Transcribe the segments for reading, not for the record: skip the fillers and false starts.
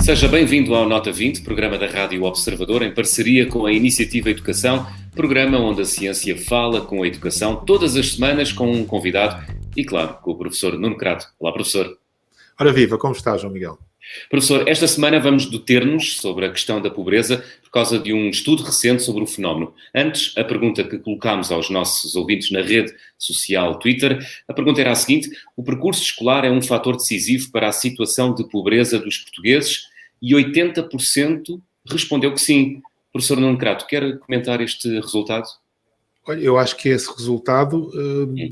Seja bem-vindo ao Nota 20, programa da Rádio Observador, em parceria com a Iniciativa Educação, programa onde a ciência fala com a educação, todas as semanas com um convidado e, claro, com o professor Nuno Crato. Olá, professor. Ora viva, como está, João Miguel? Professor, esta semana vamos deter-nos sobre a questão da pobreza por causa de um estudo recente sobre o fenómeno. Antes, a pergunta que colocámos aos nossos ouvintes na rede social Twitter, a pergunta era a seguinte: o percurso escolar é um fator decisivo para a situação de pobreza dos portugueses? E 80% respondeu que sim. Professor Nuno Crato, quer comentar este resultado? Olha, eu acho que esse resultado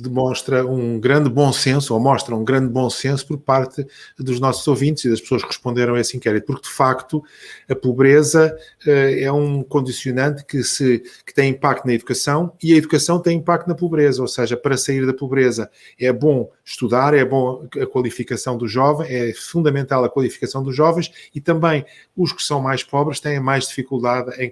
demonstra um grande bom senso, ou mostra um grande bom senso por parte dos nossos ouvintes e das pessoas que responderam a esse inquérito, porque de facto a pobreza é um condicionante que tem impacto na educação e a educação tem impacto na pobreza, ou seja, para sair da pobreza é bom estudar, é bom a qualificação do jovem, é fundamental a qualificação dos jovens e também os que são mais pobres têm mais dificuldade em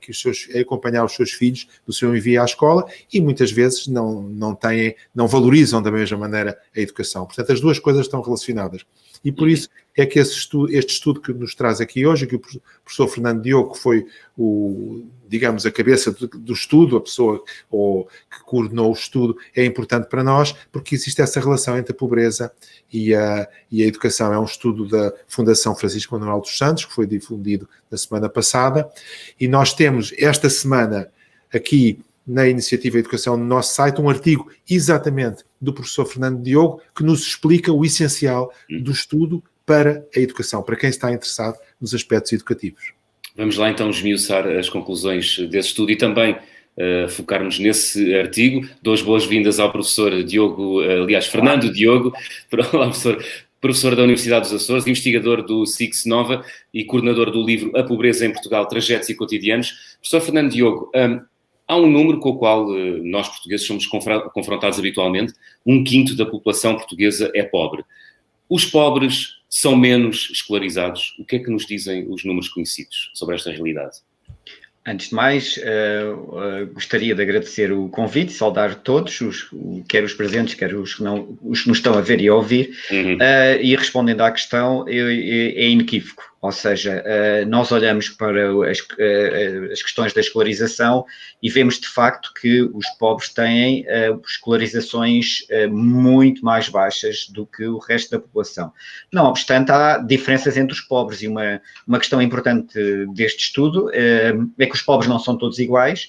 acompanhar os seus filhos do seu envio à escola e muitas vezes não valorizam da mesma maneira a educação. Portanto, as duas coisas estão relacionadas. E por isso é que este estudo que nos traz aqui hoje, que o professor Fernando Diogo, que foi a cabeça do estudo, a pessoa que coordenou o estudo, é importante para nós, porque existe essa relação entre a pobreza e a educação. É um estudo da Fundação Francisco Manuel dos Santos, que foi difundido na semana passada, e nós temos esta semana aqui na Iniciativa Educação, no nosso site, um artigo exatamente do professor Fernando Diogo, que nos explica o essencial do estudo para a educação, para quem está interessado nos aspectos educativos. Vamos lá então esmiuçar as conclusões desse estudo e também focarmos nesse artigo. Dou as boas-vindas ao professor Diogo, Fernando Diogo. Olá, professor da Universidade dos Açores, investigador do SIX Nova e coordenador do livro A Pobreza em Portugal, Trajetos e Cotidianos. Professor Fernando Diogo, há um número com o qual nós portugueses somos confrontados habitualmente. 1/5 da população portuguesa é pobre. Os pobres são menos escolarizados. O que é que nos dizem os números conhecidos sobre esta realidade? Antes de mais, gostaria de agradecer o convite, saudar todos, quer os presentes, quer os que nos estão a ver e a ouvir, e respondendo à questão, é inequívoco. Ou seja, nós olhamos para as questões da escolarização e vemos de facto que os pobres têm escolarizações muito mais baixas do que o resto da população. Não obstante, há diferenças entre os pobres e uma questão importante deste estudo é que os pobres não são todos iguais,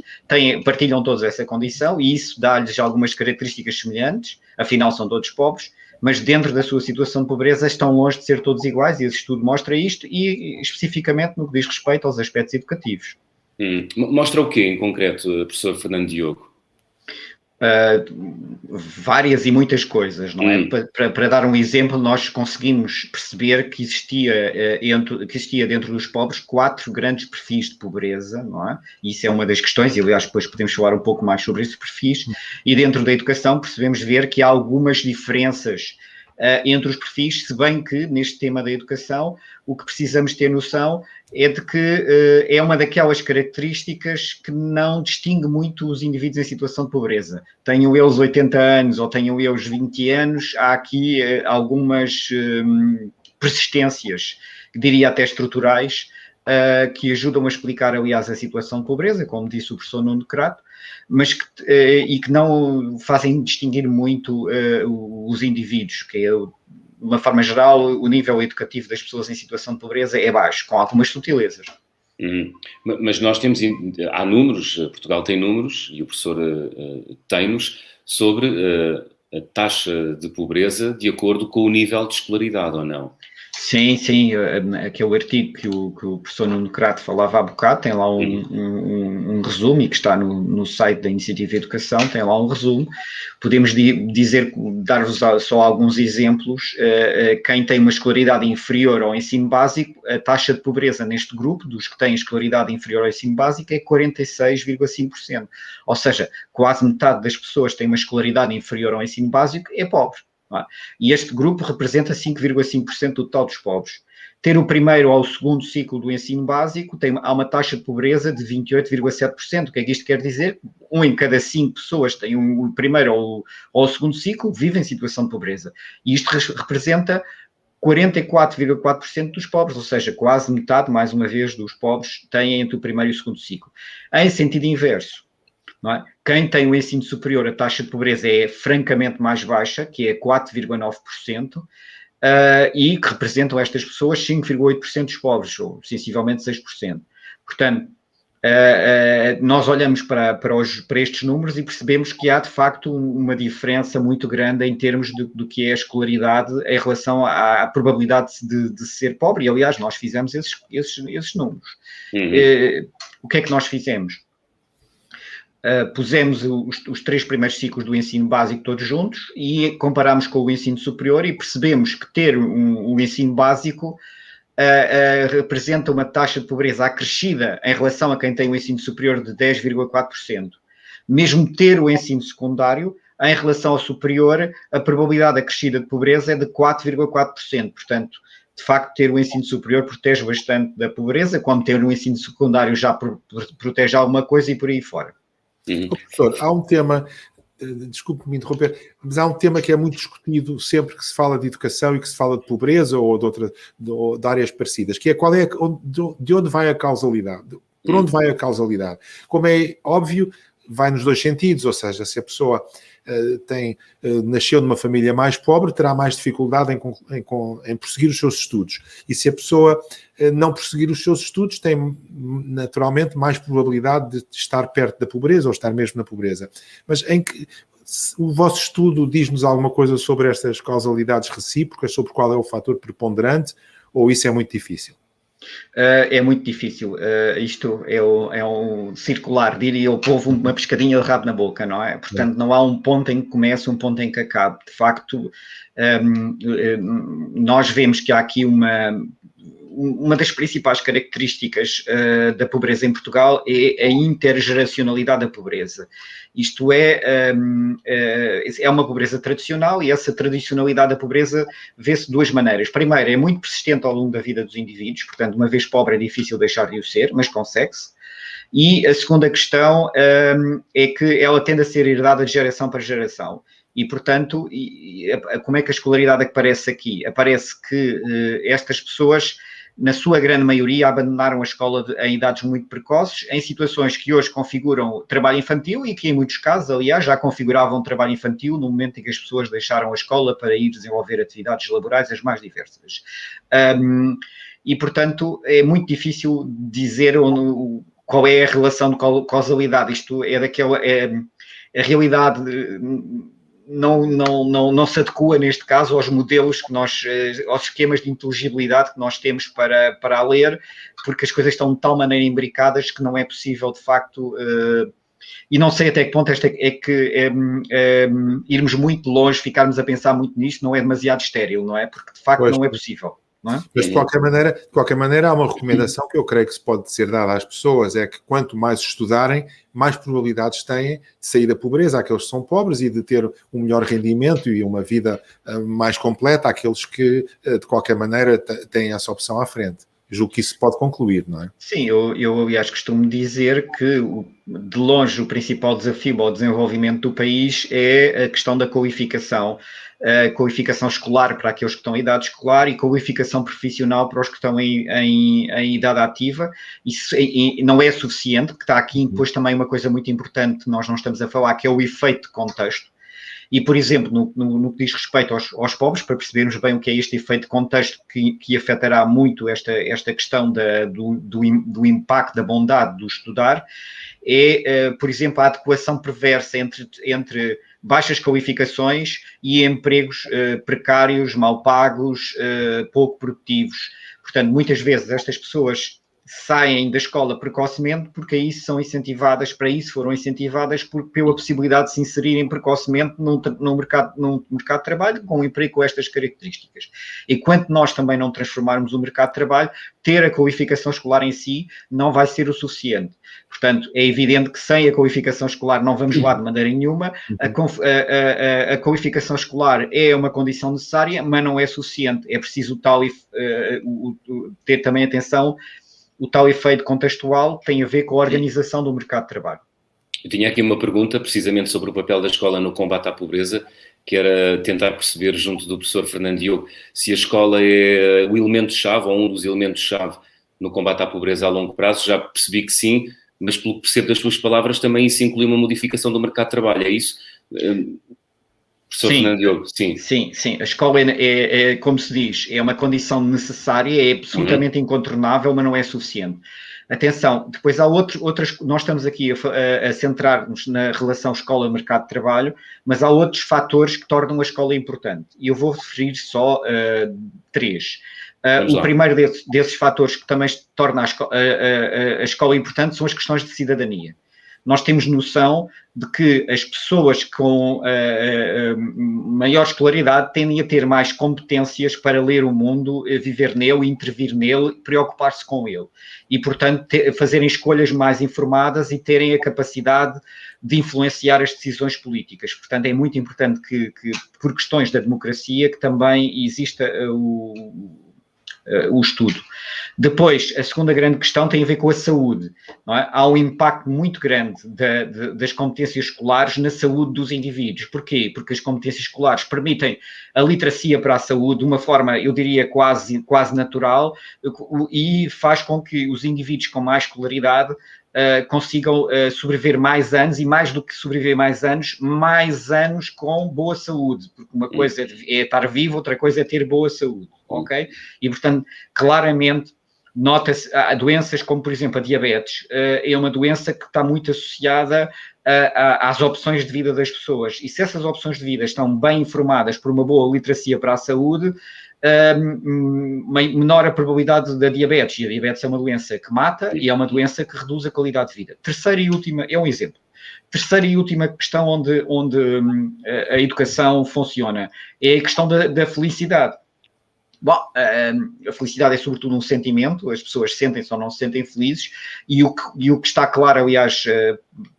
partilham todos essa condição e isso dá-lhes algumas características semelhantes, afinal são todos pobres, mas dentro da sua situação de pobreza estão longe de ser todos iguais e esse estudo mostra isto e especificamente no que diz respeito aos aspectos educativos. Mostra o quê em concreto, professor Fernando Diogo? Várias e muitas coisas, não é? Para dar um exemplo, nós conseguimos perceber que existia dentro dos pobres 4 grandes perfis de pobreza, não é? E isso é uma das questões, e aliás depois podemos falar um pouco mais sobre esses perfis, e dentro da educação percebemos ver que há algumas diferenças entre os perfis, se bem que neste tema da educação o que precisamos ter noção é de que é uma daquelas características que não distingue muito os indivíduos em situação de pobreza. Tenham eles 80 anos ou tenham eles 20 anos, há aqui algumas persistências, diria até estruturais, que ajudam a explicar, aliás, a situação de pobreza, como disse o professor Nuno Crato, mas que não fazem distinguir muito os indivíduos, que é, de uma forma geral, o nível educativo das pessoas em situação de pobreza é baixo, com algumas sutilezas. Mas nós há números, Portugal tem números, e o professor tem-nos, sobre a taxa de pobreza de acordo com o nível de escolaridade, ou não? Sim, aquele artigo que o professor Nuno Crato falava há bocado, tem lá um resumo, e que está no site da Iniciativa Educação, tem lá um resumo. Podemos dar-vos só alguns exemplos. Quem tem uma escolaridade inferior ao ensino básico, a taxa de pobreza neste grupo, dos que têm escolaridade inferior ao ensino básico, é 46,5%. Ou seja, quase metade das pessoas que têm uma escolaridade inferior ao ensino básico é pobre. E este grupo representa 5,5% do total dos pobres. ter o primeiro ou o segundo ciclo do ensino básico, há uma taxa de pobreza de 28,7%. O que é que isto quer dizer? 1 em cada 5 pessoas tem o primeiro ou o segundo ciclo, vive em situação de pobreza. E isto representa 44,4% dos pobres, ou seja, quase metade, mais uma vez, dos pobres têm entre o primeiro e o segundo ciclo. Em sentido inverso, não é? Quem tem o ensino superior, a taxa de pobreza é francamente mais baixa, que é 4,9%, e que representam estas pessoas 5,8% dos pobres, ou sensivelmente 6%. Portanto, nós olhamos para estes números e percebemos que há, de facto, uma diferença muito grande em termos do que é a escolaridade em relação à probabilidade de ser pobre. E, aliás, nós fizemos esses números. O que é que nós fizemos? Pusemos os 3 primeiros ciclos do ensino básico todos juntos e comparámos com o ensino superior e percebemos que ter um ensino básico representa uma taxa de pobreza acrescida em relação a quem tem o ensino superior de 10,4%. Mesmo ter o ensino secundário, em relação ao superior, a probabilidade acrescida de pobreza é de 4,4%. Portanto, de facto, ter o ensino superior protege bastante da pobreza, quando ter o ensino secundário já protege alguma coisa e por aí fora. Professor, há um tema, desculpe-me interromper, mas há um tema que é muito discutido sempre que se fala de educação e que se fala de pobreza ou de áreas parecidas, que é de onde vai a causalidade? Por onde vai a causalidade? Como é óbvio, vai nos dois sentidos, ou seja, se a pessoa nasceu numa família mais pobre, terá mais dificuldade em prosseguir os seus estudos. E se a pessoa não prosseguir os seus estudos, tem naturalmente mais probabilidade de estar perto da pobreza ou estar mesmo na pobreza. Mas o vosso estudo diz-nos alguma coisa sobre estas causalidades recíprocas, sobre qual é o fator preponderante, ou isso é muito difícil? É muito difícil. Isto é um circular, diria o povo, uma pescadinha de rabo na boca, não é? Portanto, não há um ponto em que comece, um ponto em que acabe. De facto, nós vemos que há aqui uma das principais características da pobreza em Portugal é a intergeracionalidade da pobreza. Isto é uma pobreza tradicional e essa tradicionalidade da pobreza vê-se de duas maneiras. Primeiro, é muito persistente ao longo da vida dos indivíduos, portanto, uma vez pobre é difícil deixar de o ser, mas consegue-se. E a segunda questão é que ela tende a ser herdada de geração para geração. E, portanto, como é que a escolaridade aparece aqui? Aparece que estas pessoas, na sua grande maioria, abandonaram a escola em idades muito precoces, em situações que hoje configuram trabalho infantil e que, em muitos casos, aliás, já configuravam trabalho infantil no momento em que as pessoas deixaram a escola para ir desenvolver atividades laborais as mais diversas. E, portanto, é muito difícil dizer qual é a relação de causalidade. Isto é a realidade não se adequa, neste caso, aos modelos aos esquemas de inteligibilidade que nós temos para ler, porque as coisas estão de tal maneira imbricadas que não é possível, de facto, e não sei até que ponto irmos muito longe, ficarmos a pensar muito nisto, não é demasiado estéril, não é? Porque, de facto, não é possível. Não é? Mas, de qualquer maneira, há uma recomendação que eu creio que se pode ser dada às pessoas, é que quanto mais estudarem, mais probabilidades têm de sair da pobreza àqueles que são pobres e de ter um melhor rendimento e uma vida mais completa àqueles que, de qualquer maneira, têm essa opção à frente. Julgo que isso pode concluir, não é? Sim, eu aliás costumo dizer que de longe o principal desafio ao desenvolvimento do país é a questão da qualificação escolar para aqueles que estão em idade escolar e qualificação profissional para os que estão em idade ativa. Isso não é suficiente, que está aqui depois também uma coisa muito importante que nós não estamos a falar, que é o efeito de contexto. E, por exemplo, no que diz respeito aos pobres, para percebermos bem o que é este efeito de contexto que afetará muito esta questão do impacto da bondade do estudar, por exemplo, a adequação perversa entre baixas qualificações e empregos precários, mal pagos, pouco produtivos. Portanto, muitas vezes estas pessoas saem da escola precocemente porque aí foram incentivadas pela possibilidade de se inserirem precocemente num mercado de trabalho com um emprego com estas características. Enquanto nós também não transformarmos o mercado de trabalho, ter a qualificação escolar em si não vai ser o suficiente. Portanto, é evidente que sem a qualificação escolar não vamos lá de maneira nenhuma. A qualificação escolar é uma condição necessária, mas não é suficiente. É preciso ter também atenção. O tal efeito contextual tem a ver com a organização do mercado de trabalho. Eu tinha aqui uma pergunta, precisamente sobre o papel da escola no combate à pobreza, que era tentar perceber, junto do professor Fernando Diogo, se a escola é o elemento-chave ou um dos elementos-chave no combate à pobreza a longo prazo. Já percebi que sim, mas pelo que percebo das suas palavras, também isso inclui uma modificação do mercado de trabalho, é isso? Professor Fernando Diogo, sim. Sim. A escola como se diz, é uma condição necessária, é absolutamente incontornável, mas não é suficiente. Atenção, depois há outras, nós estamos aqui a centrar-nos na relação escola-mercado de trabalho, mas há outros fatores que tornam a escola importante. E eu vou referir só 3. O primeiro desses fatores que também torna a escola importante são as questões de cidadania. Nós temos noção de que as pessoas com maior escolaridade tendem a ter mais competências para ler o mundo, viver nele, intervir nele, preocupar-se com ele. E, portanto, fazerem escolhas mais informadas e terem a capacidade de influenciar as decisões políticas. Portanto, é muito importante que por questões da democracia, que também exista o estudo. Depois, a segunda grande questão tem a ver com a saúde. Não é? Há um impacto muito grande das competências escolares na saúde dos indivíduos. Porquê? Porque as competências escolares permitem a literacia para a saúde de uma forma, eu diria, quase natural, e faz com que os indivíduos com mais escolaridade consigam sobreviver mais anos, e mais do que sobreviver mais anos com boa saúde, porque uma coisa é estar vivo, outra coisa é ter boa saúde, ok? E, portanto, claramente, nota-se, doenças como, por exemplo, a diabetes, é uma doença que está muito associada às opções de vida das pessoas, e se essas opções de vida estão bem informadas por uma boa literacia para a saúde, menor a probabilidade da diabetes, e a diabetes é uma doença que mata e é uma doença que reduz a qualidade de vida. Terceira e última, é um exemplo. Terceira e última questão onde a educação funciona é a questão da felicidade. Bom, a felicidade é sobretudo um sentimento, as pessoas sentem-se ou não se sentem felizes, e o que está claro, aliás,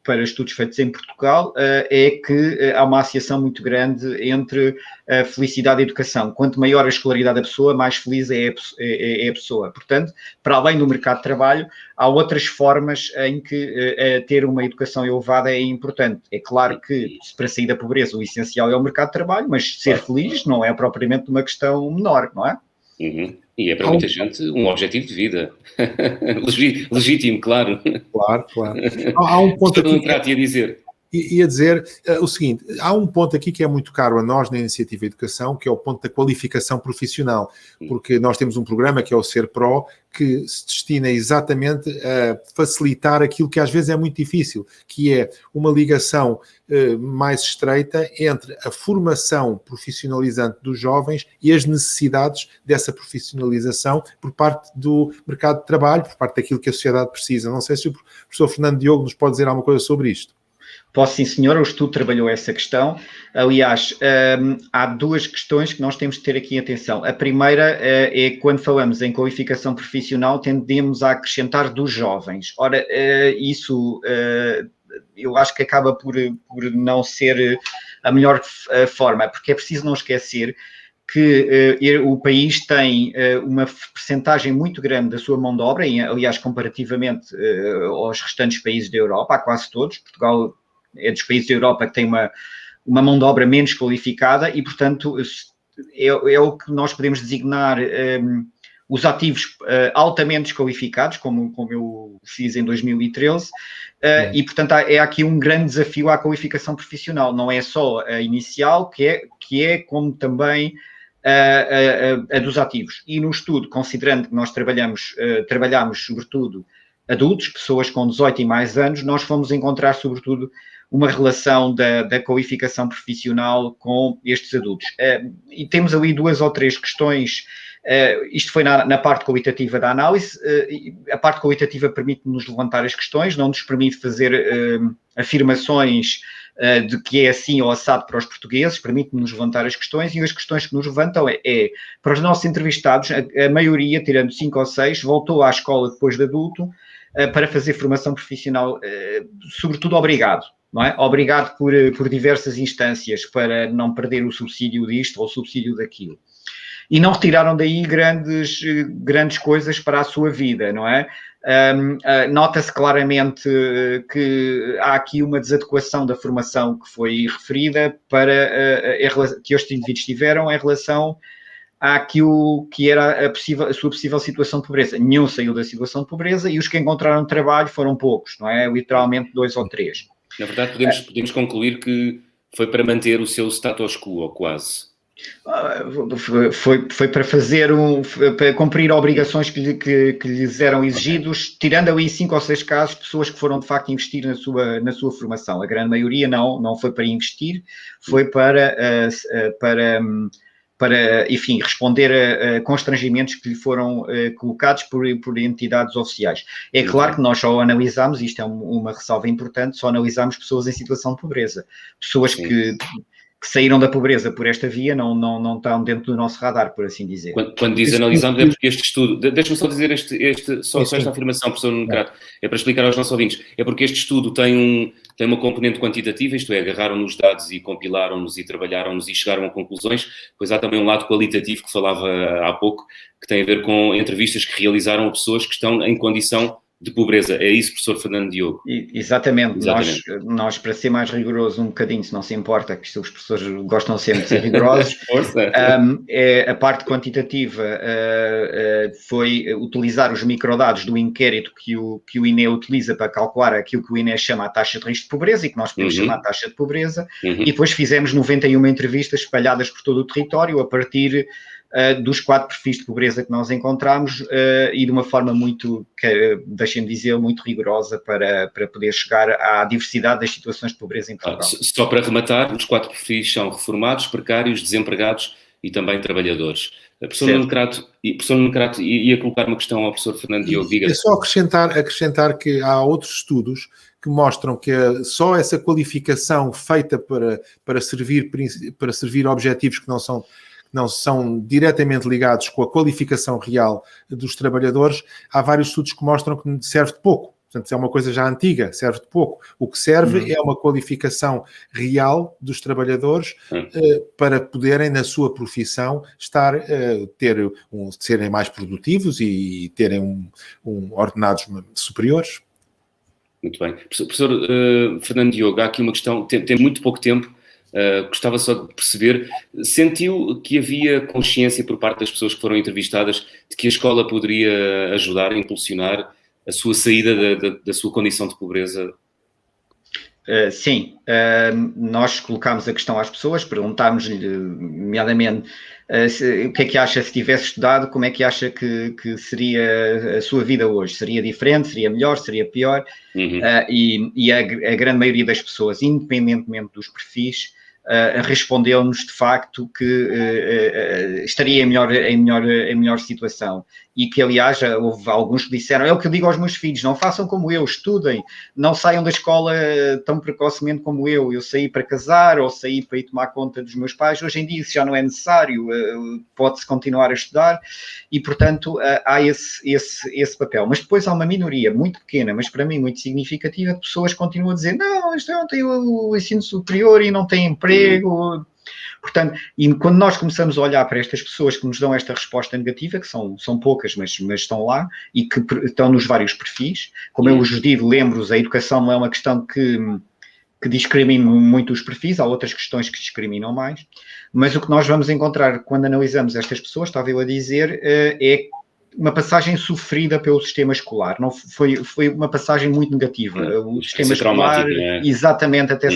para estudos feitos em Portugal, é que há uma associação muito grande entre a felicidade e a educação. Quanto maior a escolaridade da pessoa, mais feliz é a pessoa. Portanto, para além do mercado de trabalho, há outras formas em que ter uma educação elevada é importante. É claro que, para sair da pobreza, o essencial é o mercado de trabalho, mas ser feliz não é propriamente uma questão menor, não é? Uhum. E é para muita gente um objetivo de vida. Legítimo, claro. Claro. Há um ponto aqui. Ia dizer. Ia dizer o seguinte, há um ponto aqui que é muito caro a nós na Iniciativa Educação, que é o ponto da qualificação profissional, porque nós temos um programa que é o Ser Pro, que se destina exatamente a facilitar aquilo que às vezes é muito difícil, que é uma ligação mais estreita entre a formação profissionalizante dos jovens e as necessidades dessa profissionalização por parte do mercado de trabalho, por parte daquilo que a sociedade precisa. Não sei se o professor Fernando Diogo nos pode dizer alguma coisa sobre isto. Posso, sim, senhor, o estudo trabalhou essa questão. Aliás, há duas questões que nós temos de ter aqui em atenção. A primeira é quando falamos em qualificação profissional, tendemos a acrescentar dos jovens. Ora, isso eu acho que acaba por não ser a melhor forma, porque é preciso não esquecer que o país tem uma percentagem muito grande da sua mão de obra, aliás, comparativamente aos restantes países da Europa, a quase todos. Portugal é dos países da Europa que tem uma mão de obra menos qualificada e, portanto, é o que nós podemos designar os ativos altamente desqualificados, como eu fiz em 2013, e, portanto, é aqui um grande desafio à qualificação profissional. Não é só a inicial, que é como também a dos ativos. E no estudo, considerando que nós trabalhamos sobretudo adultos, pessoas com 18 e mais anos, nós fomos encontrar sobretudo uma relação da qualificação profissional com estes adultos. E temos ali 2 ou 3 questões. Isto foi na parte qualitativa da análise. A parte qualitativa permite-nos levantar as questões, não nos permite fazer afirmações de que é assim ou assado para os portugueses, permite-nos levantar as questões, e as questões que nos levantam para os nossos entrevistados, a maioria, tirando 5 ou 6, voltou à escola depois de adulto para fazer formação profissional, sobretudo obrigado. Não é? Obrigado por diversas instâncias para não perder o subsídio disto ou o subsídio daquilo. E não retiraram daí grandes coisas para a sua vida, não é? Nota-se claramente que há aqui uma desadequação da formação que foi referida que estes indivíduos tiveram em relação àquilo que era a sua possível situação de pobreza. Nenhum saiu da situação de pobreza, e os que encontraram trabalho foram poucos, não é? Literalmente 2 ou 3. Na verdade, podemos concluir que foi para manter o seu status quo, ou quase. Foi para para cumprir obrigações que lhes eram exigidos, tirando ali 5 ou 6 casos, pessoas que foram de facto investir na sua formação. A grande maioria não foi para investir, foi para enfim, responder a constrangimentos que lhe foram colocados por entidades oficiais. É claro que nós só analisamos, isto é uma ressalva importante, só analisamos pessoas em situação de pobreza. Pessoas que saíram da pobreza por esta via não estão dentro do nosso radar, por assim dizer. Quando diz analisamos, é porque este estudo... Deixa-me só dizer só esta afirmação, professor Nuno Crato, é para explicar aos nossos ouvintes. É porque este estudo tem uma componente quantitativa, isto é, agarraram-nos dados e compilaram-nos e trabalharam-nos e chegaram a conclusões, pois há também um lado qualitativo que falava há pouco, que tem a ver com entrevistas que realizaram a pessoas que estão em condição de pobreza. É isso, professor Fernando Diogo? Exatamente. Nós, para ser mais rigoroso um bocadinho, se não se importa, que os professores gostam sempre de ser rigorosos, a parte quantitativa foi utilizar os microdados do inquérito que o INE utiliza para calcular aquilo que o INE chama a taxa de risco de pobreza e que nós podemos chamar de taxa de pobreza, e depois fizemos 91 entrevistas espalhadas por todo o território a partir dos 4 perfis de pobreza que nós encontramos, e de uma forma muito, deixem-me dizer, muito rigorosa para poder chegar à diversidade das situações de pobreza em Portugal. Só para rematar, os 4 perfis são reformados, precários, desempregados e também trabalhadores. Professor Nuno Crato, ia colocar uma questão ao professor Fernando Diogo. Diga. É só acrescentar que há outros estudos que mostram que só essa qualificação feita para servir objetivos que não são diretamente ligados com a qualificação real dos trabalhadores, há vários estudos que mostram que serve de pouco. Portanto, é uma coisa já antiga, serve de pouco. O que serve é uma qualificação real dos trabalhadores para poderem, na sua profissão, serem mais produtivos e terem ordenados superiores. Muito bem. Professor Fernando Diogo, há aqui uma questão, tem muito pouco tempo. Gostava só de perceber, sentiu que havia consciência por parte das pessoas que foram entrevistadas de que a escola poderia ajudar a impulsionar a sua saída da sua condição de pobreza? Sim, nós colocámos a questão às pessoas, perguntámos-lhe, nomeadamente, o que é que acha se tivesse estudado, como é que acha que seria a sua vida hoje? Seria diferente, seria melhor, seria pior? E a grande maioria das pessoas, independentemente dos perfis, respondeu-nos de facto que estaria em melhor situação, e que aliás houve alguns que disseram, é o que eu digo aos meus filhos, não façam como eu, estudem, não saiam da escola tão precocemente como eu saí para casar ou saí para ir tomar conta dos meus pais, hoje em dia isso já não é necessário, pode-se continuar a estudar, e portanto há esse papel, mas depois há uma minoria muito pequena, mas para mim muito significativa, de pessoas que continuam a dizer, não, isto não tem o ensino superior e não tem emprego. Portanto, e quando nós começamos a olhar para estas pessoas que nos dão esta resposta negativa, que são poucas, mas estão lá, e que estão nos vários perfis, como eu vos digo, lembro-vos, a educação não é uma questão que discrimina muito os perfis, há outras questões que discriminam mais, mas o que nós vamos encontrar quando analisamos estas pessoas, estava eu a dizer, é uma passagem sofrida pelo sistema escolar, não foi uma passagem muito negativa, o sistema escolar, exatamente, até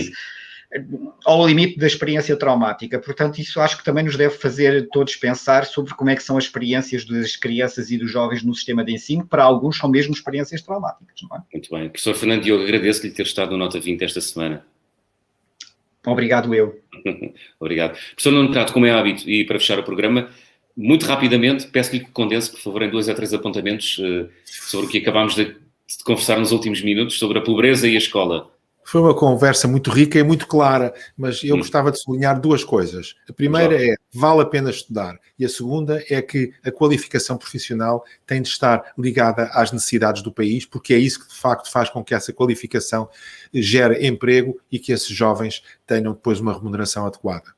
ao limite da experiência traumática. Portanto, isso acho que também nos deve fazer todos pensar sobre como é que são as experiências das crianças e dos jovens no sistema de ensino. Para alguns são mesmo experiências traumáticas, não é? Muito bem. Professor Fernando Diogo, agradeço-lhe ter estado no Nota 20 esta semana. Obrigado eu. Obrigado. Professor Nuno Crato, como é hábito, e para fechar o programa, muito rapidamente, peço-lhe que condense, por favor, em 2 a 3 apontamentos sobre o que acabámos de conversar nos últimos minutos, sobre a pobreza e a escola. Foi uma conversa muito rica e muito clara, mas eu gostava de sublinhar 2 coisas. A primeira é, vale a pena estudar. E a segunda é que a qualificação profissional tem de estar ligada às necessidades do país, porque é isso que, de facto, faz com que essa qualificação gere emprego e que esses jovens tenham depois uma remuneração adequada.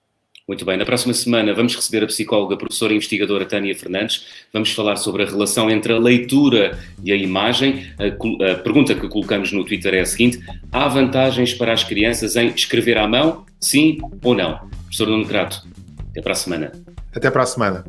Muito bem, na próxima semana vamos receber a psicóloga, professora e investigadora Tânia Fernandes. Vamos falar sobre a relação entre a leitura e a imagem. A pergunta que colocamos no Twitter é a seguinte: há vantagens para as crianças em escrever à mão? Sim ou não? Professor Nuno Crato, até para a semana. Até para a semana.